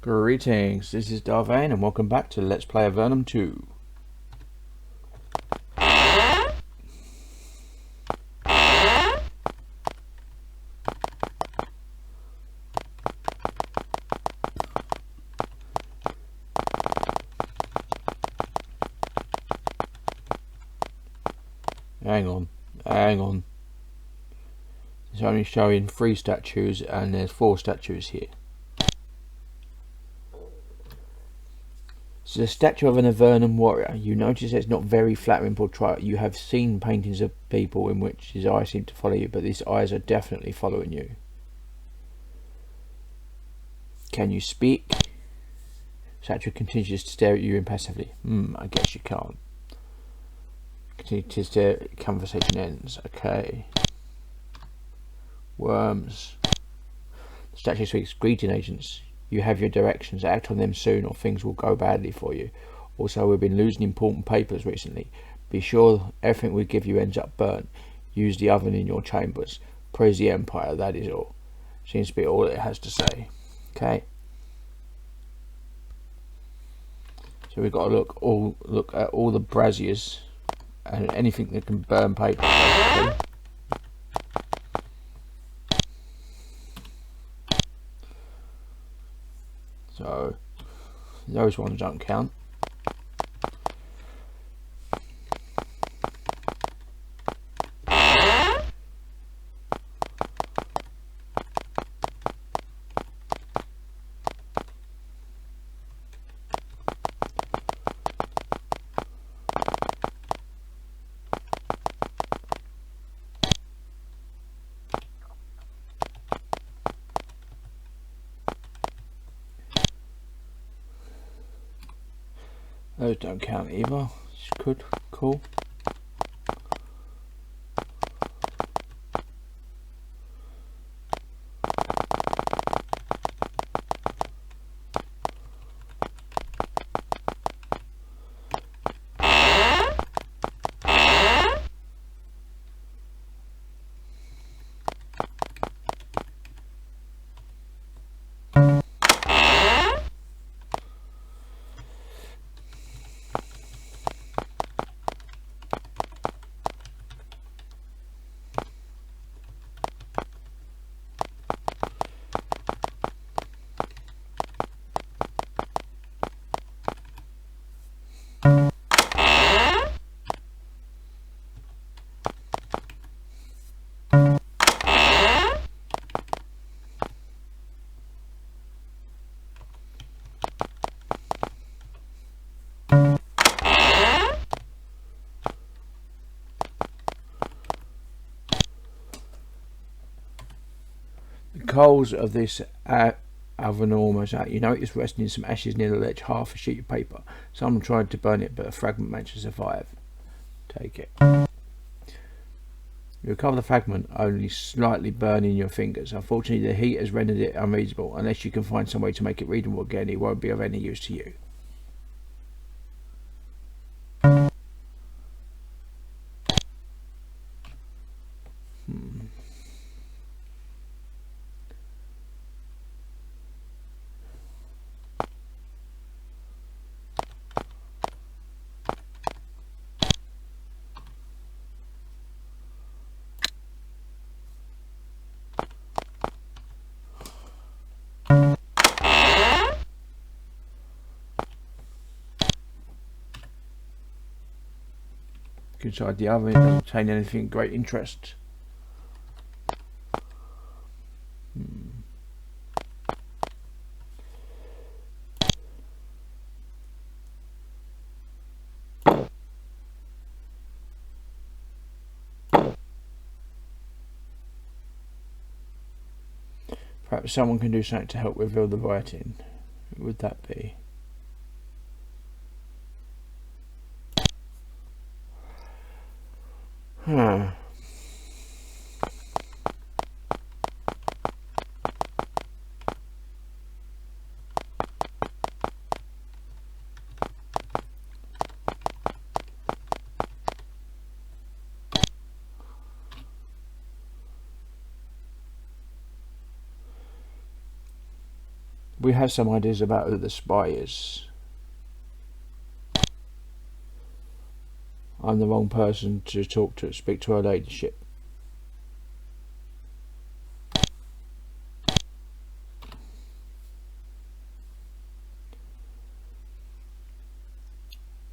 Greetings, this is Vane and welcome back to Let's Play Avernum 2. Hang on. It's only showing 3 statues and there's 4 statues here. This is a statue of an Avernum warrior. You notice it's not very flattering portrayal. You have seen paintings of people in which his eyes seem to follow you, but these eyes are definitely following you. Can you speak? Statue continues to stare at you impassively. I guess you can't. Continue to stare. Conversation ends. Okay. Worms. The statue speaks. Greeting, agents. You have your directions. Act on them soon or things will go badly for you. Also, we've been losing important papers recently. Be sure everything we give you ends up burnt. Use the oven in your chambers. Praise the Empire, that is all. Seems to be all it has to say. Okay. So we've got to look at all the braziers and anything that can burn paper, basically. So those ones don't count. Those don't count either. Good, cool. The coals of this Avernum is out. You notice resting in some ashes near the ledge, half a sheet of paper. Someone tried to burn it, but a fragment managed to survive. Take it. You recover the fragment, only slightly burning your fingers. Unfortunately, the heat has rendered it unreadable. Unless you can find some way to make it readable again, it won't be of any use to you. Inside the oven, it doesn't contain anything of great interest. Perhaps someone can do something to help reveal the writing. Who would that be? We have some ideas about who the spy is. I'm the wrong person to speak to her ladyship.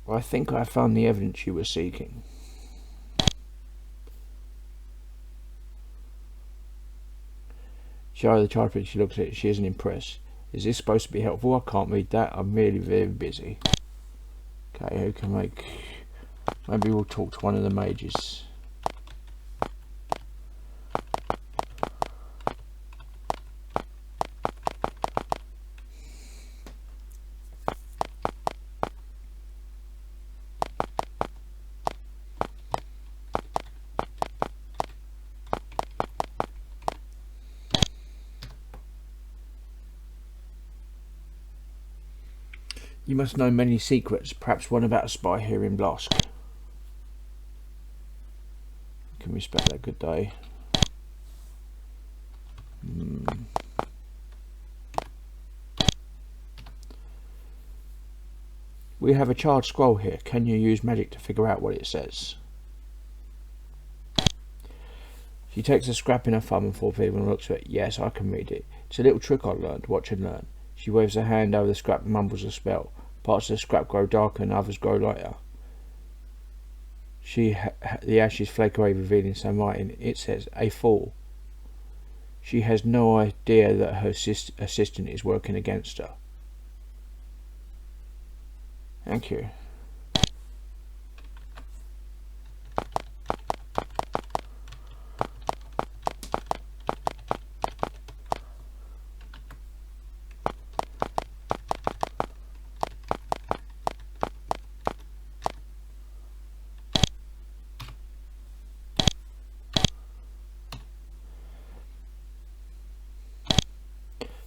I think I found the evidence you were seeking. Show her the child picture. She looks at it. She isn't impressed. Is this supposed to be helpful? I can't read that. I'm really very busy. Okay, who can make... Maybe we'll talk to one of the mages. You must know many secrets, perhaps one about a spy here in Blosk. Can we spell that? Good day. We have a charred scroll here. Can you use magic to figure out what it says? She takes a scrap in her thumb and falls over and looks at it. Yes, I can read it. It's a little trick I learned. Watch and learn. She waves her hand over the scrap and mumbles a spell. Parts of the scrap grow darker and others grow lighter. The ashes flake away, revealing some writing. It says, "A fool." She has no idea that her assistant is working against her. Thank you.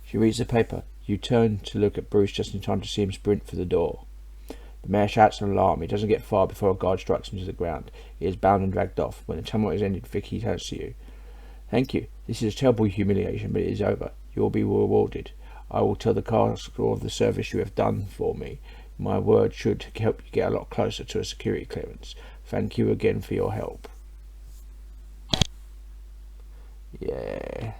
She reads the paper. You turn to look at Bruce just in time to see him sprint for the door. The mayor shouts an alarm. He doesn't get far before a guard strikes him to the ground. He is bound and dragged off. When the tumult is ended, Vicky turns to you. Thank you. This is a terrible humiliation, but it is over. You will be rewarded. I will tell the castle of the service you have done for me. My word should help you get a lot closer to a security clearance. Thank you again for your help. Yeah.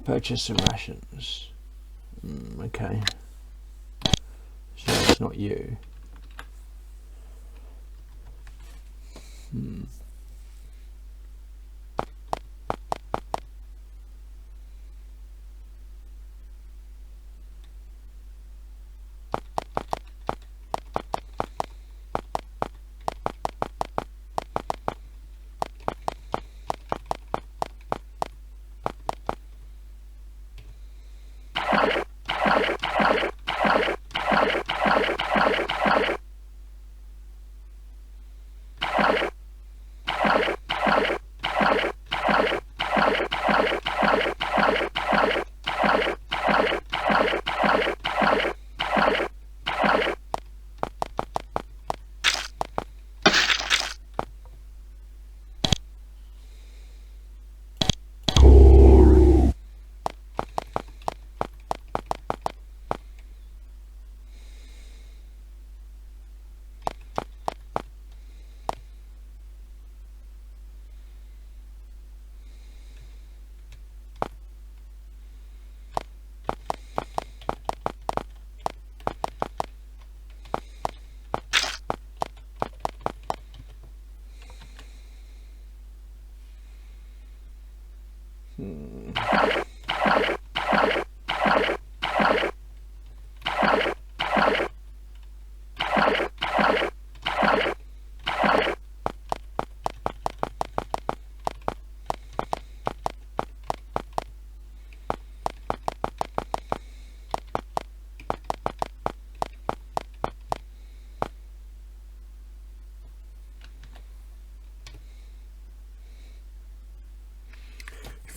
Purchase some rations. Okay. So it's not you.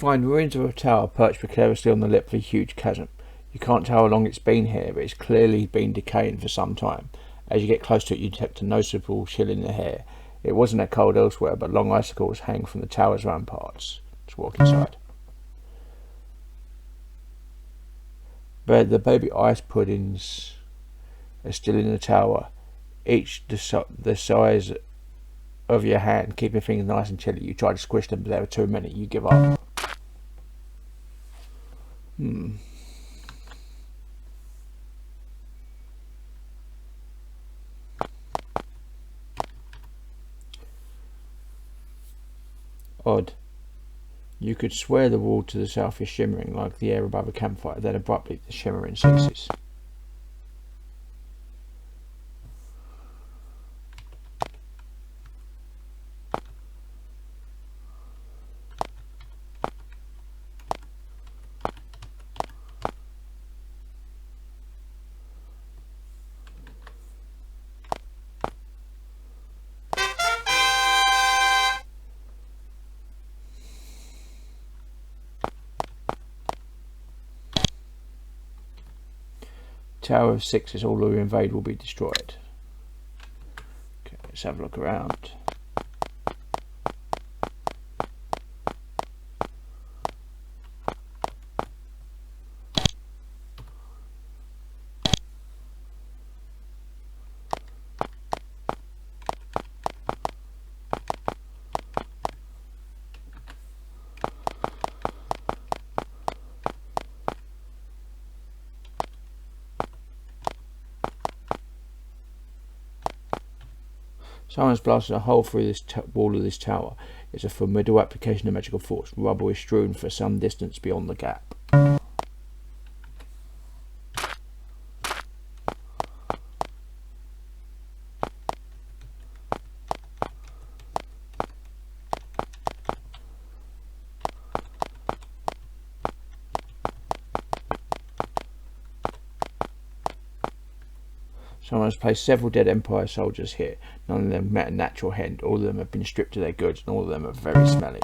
find ruins of a tower perched precariously on the lip of a huge chasm. You can't tell how long it's been here, but it's clearly been decaying for some time. As you get close to it, you detect a noticeable chill in the air. It wasn't that cold elsewhere, but long icicles hang from the tower's ramparts. Let's walk inside. But the baby ice puddings are still in the tower, each the size of your hand, keeping things nice and chilly. You try to squish them, but there are too many. You give up. Odd. You could swear the wall to the south is shimmering like the air above a campfire, then abruptly the shimmering ceases. Tower of Sixes, all who invade will be destroyed. Okay, let's have a look around. Someone's blasted a hole through this wall of this tower. It's a formidable application of magical force. Rubble is strewn for some distance beyond the gap. Someone has placed several dead Empire soldiers here. None of them met a natural end. All of them have been stripped of their goods, and all of them are very smelly.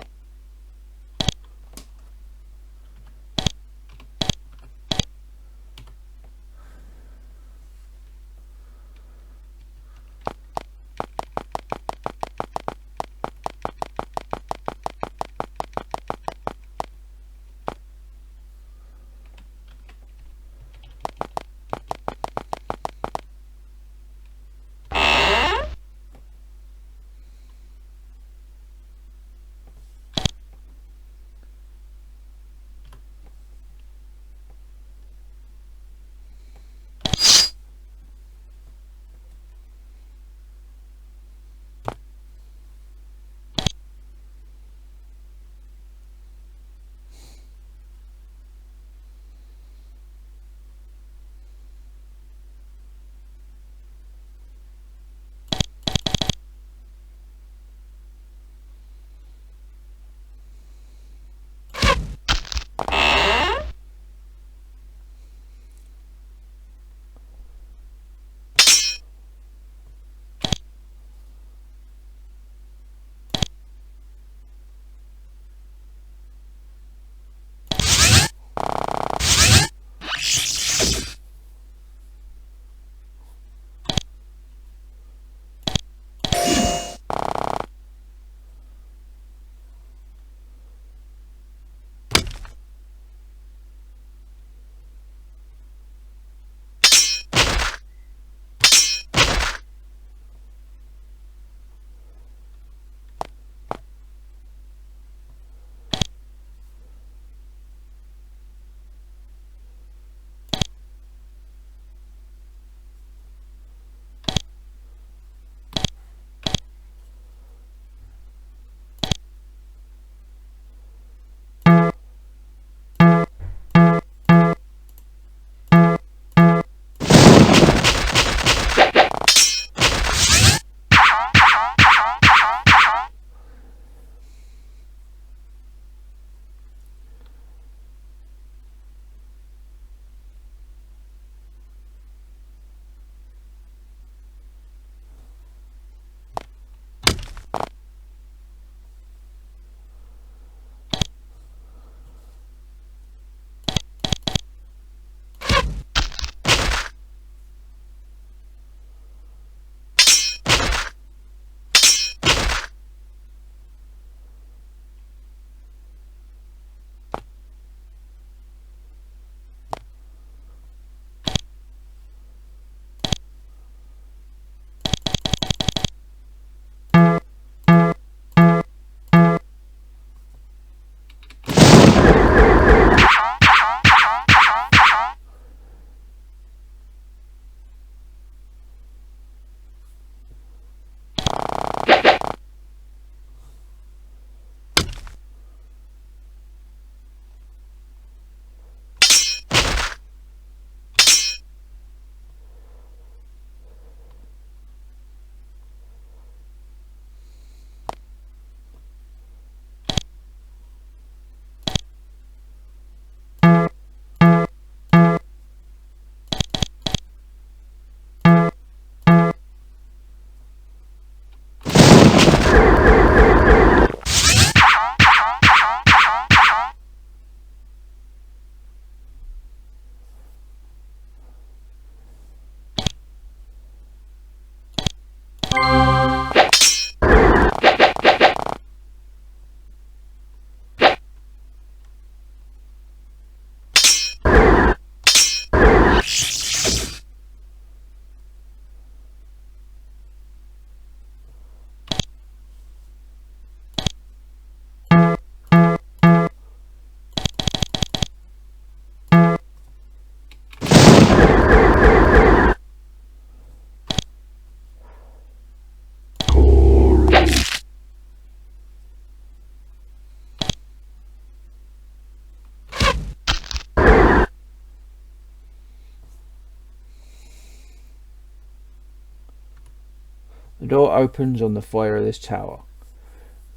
The door opens on the foyer of this tower.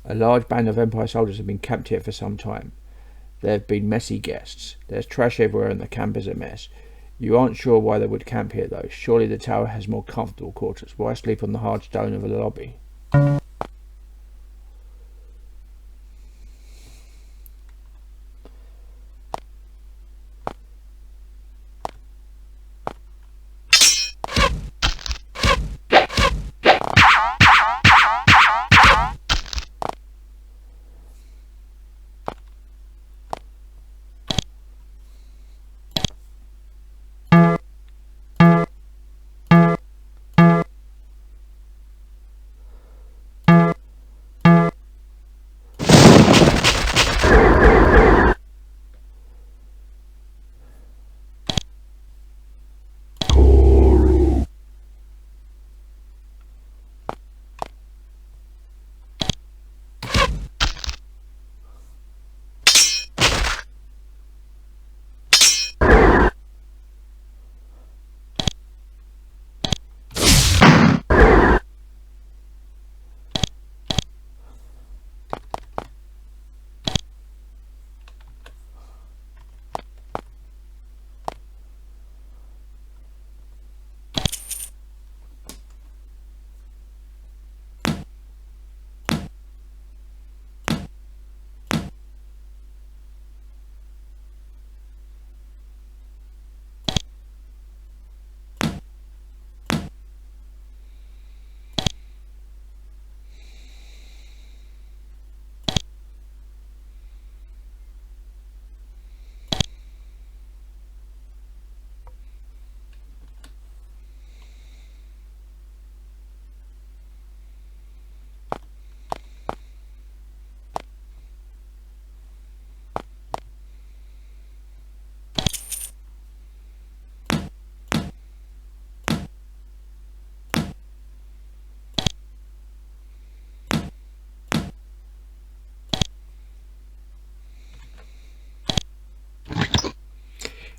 A large band of Empire soldiers have been camped here for some time. There have been messy guests. There's trash everywhere and the camp is a mess. You aren't sure why they would camp here though. Surely the tower has more comfortable quarters. Why sleep on the hard stone of the lobby?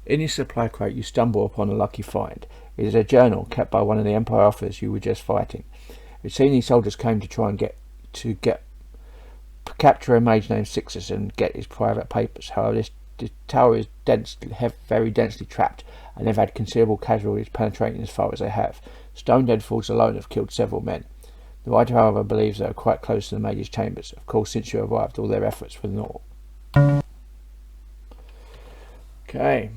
In your supply crate you stumble upon a lucky find. It is a journal kept by one of the Empire officers you were just fighting. It seems these soldiers came to try and capture a mage named Sixus and get his private papers. However, this tower is very densely trapped, and they've had considerable casualties penetrating as far as they have. Stone deadfalls alone have killed several men. The writer, however, believes they are quite close to the mage's chambers. Of course, since you arrived, all their efforts were naught. Okay.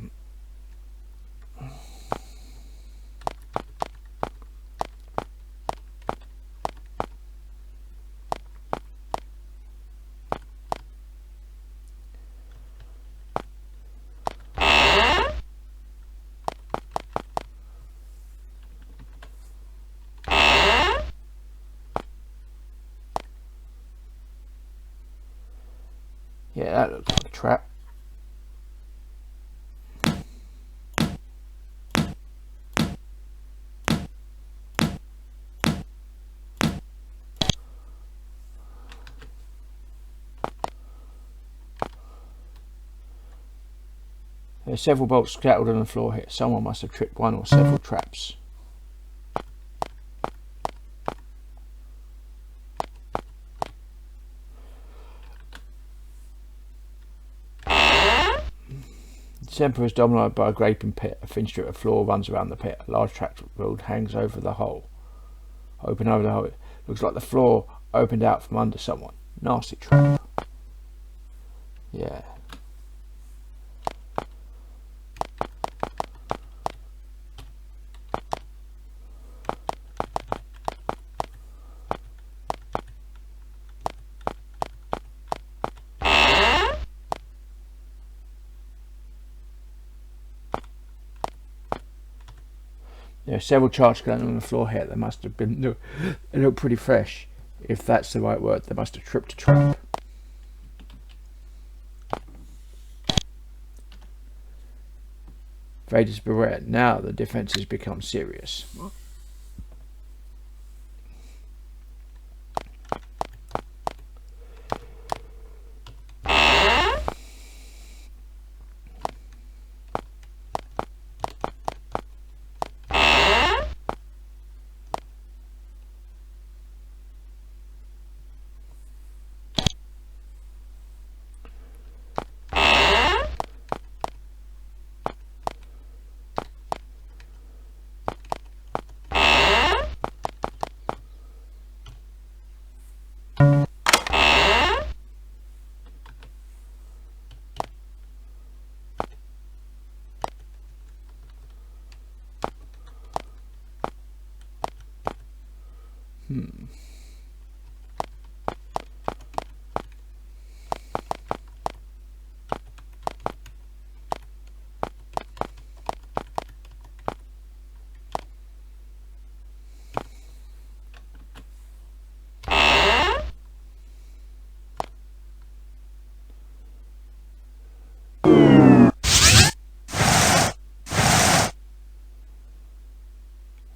Yeah, that looks like a trap. There are several bolts scattered on the floor here. Someone must have tripped one or several traps. The Emperor is dominated by a gaping pit. A thin strip of floor runs around the pit. A large trap road hangs over the hole. Open over the hole. It looks like the floor opened out from under someone. Nasty trap. Yeah. There are several charts going on the floor here. They must have been. They look pretty fresh. If that's the right word, they must have tripped a trap. Vader's beware. Now the defense has become serious.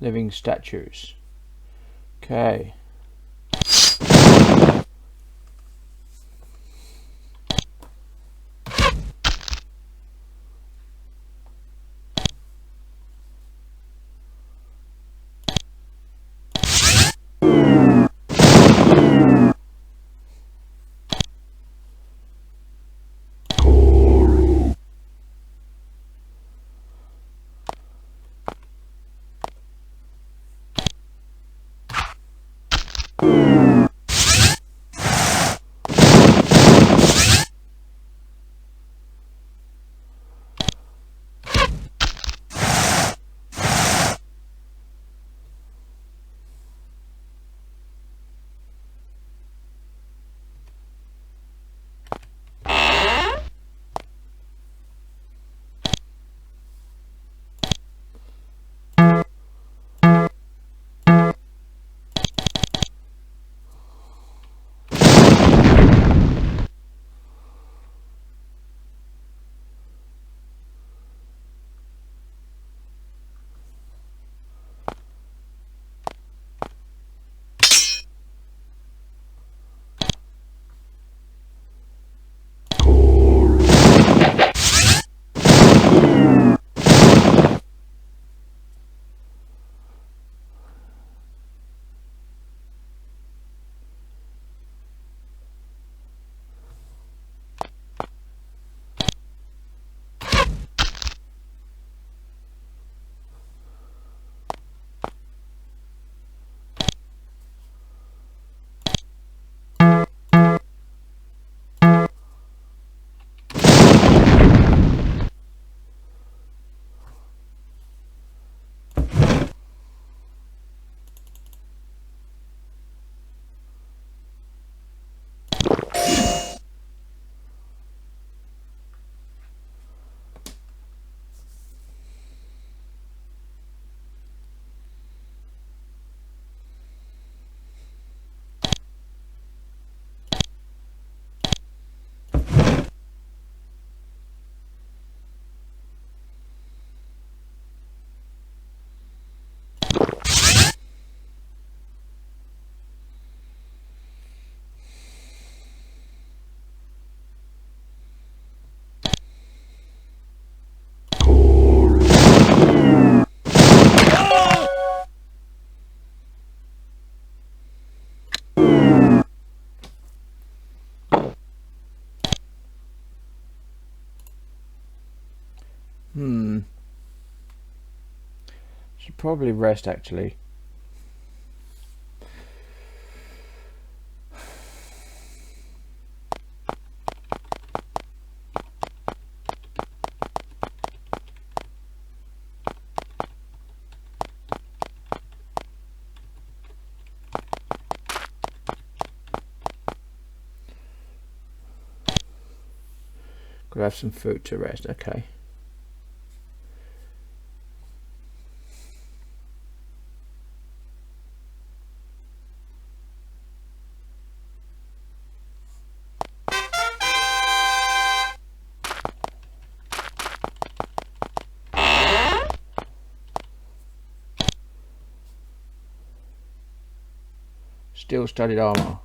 Living statues. Okay. Should probably rest actually. Could have some food to rest, okay. steel studded armour.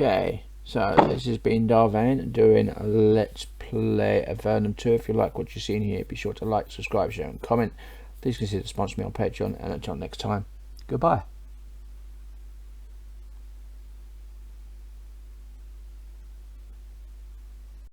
Okay, so this has been Vane doing a Let's Play Avernum 2. If you like what you're seeing here, be sure to like, subscribe, share and comment. Please consider sponsoring me on Patreon, and until next time, goodbye.